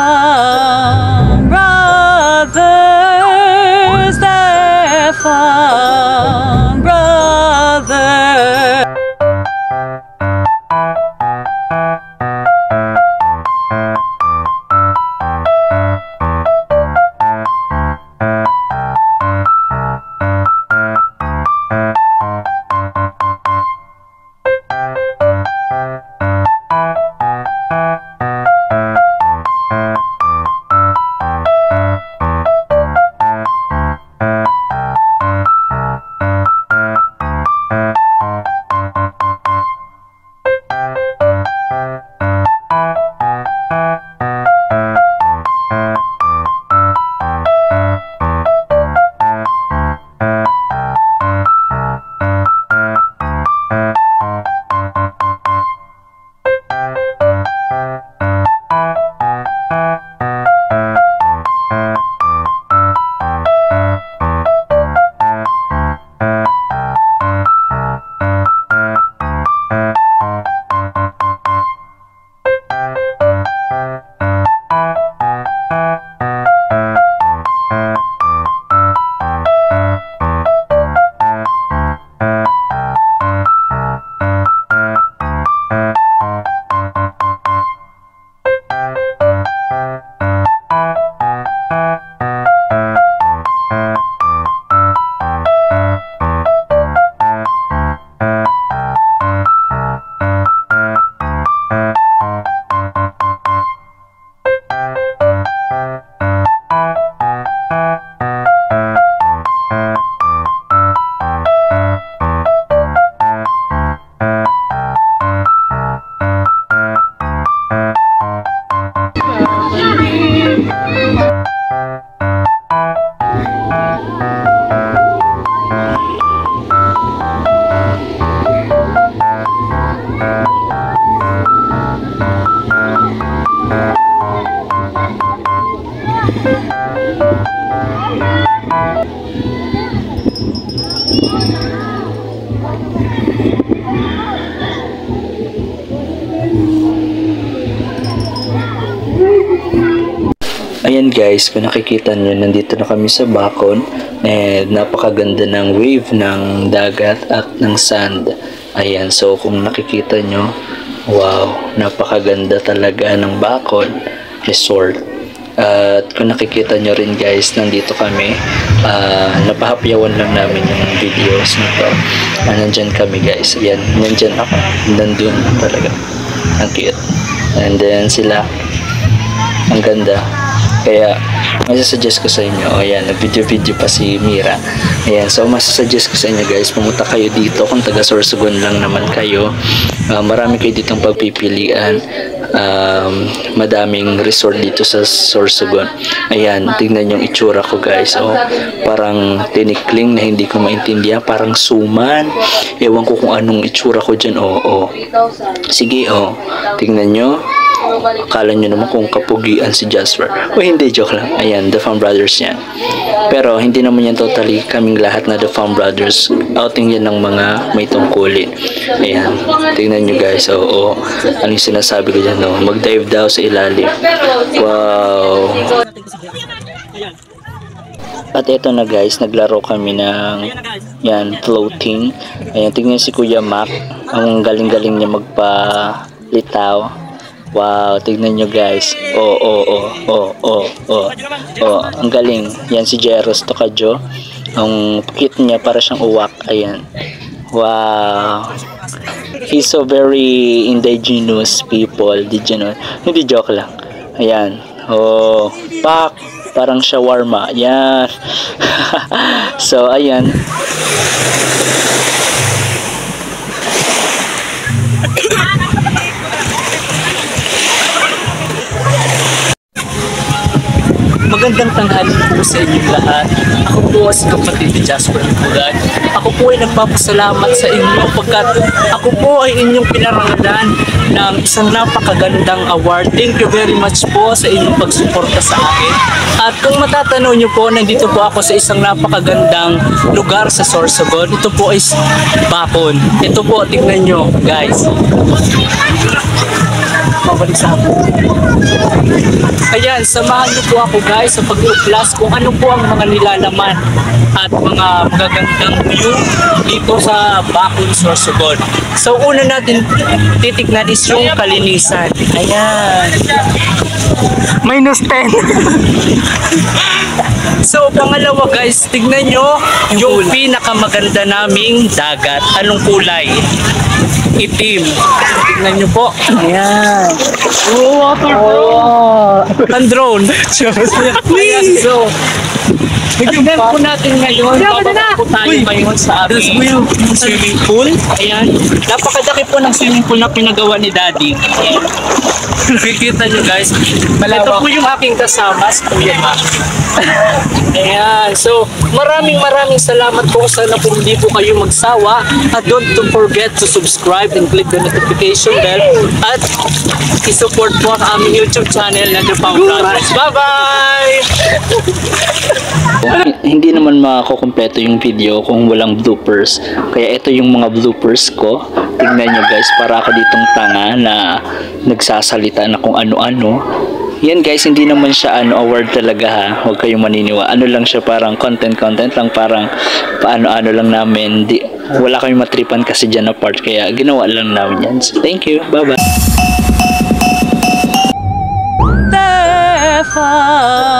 Stefan, brother, Stefan, brother. Ayan guys, kung nakikita nyo, nandito na kami sa Bacon and napakaganda ng wave ng dagat at ng sand. Ayan, so kung nakikita nyo, wow, napakaganda talaga ng Bacon Resort. At kung nakikita nyo rin guys, nandito kami, napahapyawan lang namin yung videos na to. Nandyan kami guys, ayan, nandyan ako, nandun talaga, ang cute. And then sila, ang ganda. Kaya masasuggest ko sa inyo, ayan, nag-video pa si Mira. Ayan, so masasuggest ko sa inyo guys, pumunta kayo dito kung taga Sorsogon lang naman kayo. Marami kayo ditong pagpipilian. Madaming resort dito sa Sorsogon. Ayan, tingnan yung itsura ko guys. Oh, parang tinikling na hindi ko maintindihan, parang suman. Ewan ko kung anong itsura ko dyan. Sige, tingnan nyo. Akala nyo naman kung kapugian si Jasper. O hindi, joke lang. Ayan, The Fam Brothers yan. Pero hindi naman yan totally kaming lahat na The Fam Brothers. Outing yan ng mga may tungkulin. Ayan, tingnan nyo guys. Ano yung sinasabi ko dyan? Mag-dive daw sa ilalim. Wow. At eto na guys, naglaro kami ng yan, floating. Ayan, tingnan si Kuya Mac. Ang galing-galing niya magpalitaw. Wow, tignan nyo guys. Ang galing. Yan si Jeros Tokajo. Ang cute niya, para siyang uwak. Ayan. Wow. He's so very indigenous people. Did you know? Hindi, joke lang. Ayan. Pak. Parang shawarma. Ayan. So, ayan. Magandang tanghali po sa inyong lahat. Ako po si kapatid ni Jasper Pulag. Ako po ay nagpapasalamat sa inyo pagkat ako po ay inyong pinarangalan ng isang napakagandang award. Thank you very much po sa inyong pagsuporta sa akin. At kung matatanaw nyo po, nandito po ako sa isang napakagandang lugar sa Sorsogon. Ito po is Bacon. Ito po, tingnan nyo guys. bumalik sa akin. Ayan, samahan niyo po ako guys sa pag-uplas kung ano po ang mga nilalaman at mga magagandang view dito sa Bacon, Sorsogon. So una natin titignan is yung kalinisan. Ayan. -10. So pangalawa guys, tignan nyo yung pinakamaganda naming dagat. Anong kulay? Itim. Tignan nyo po. Ayan. Oh, water bro. Ang drone. Ayan, so tignan po natin ngayon. Bababa po tayo ngayon sa aming swimming pool. Ayan. Napakadaki po ng swimming pool na pinagawa ni Daddy. Ayan. Nakikita nyo guys. Ito po yung aking kasama, si Kuya Ma. Ayan. So, maraming salamat po. Sana po hindi po kayo magsawa. At don't forget to subscribe and click the notification bell. At i-support po ang aming YouTube channel na The Pang Brothers. Bye-bye! Hindi naman makakumpleto yung video kung walang bloopers. Kaya ito yung mga bloopers ko. Tingnan nyo guys, para ako ditong tanga na nagsasalita na kung ano-ano. Yan guys, hindi naman siya award talaga ha. Huwag kayong maniniwa. Ano lang siya, parang content lang, parang paano-ano lang namin. Wala kami matripan kasi dyan na part, kaya ginawa lang namin yan. So, thank you. Bye-bye. Therefore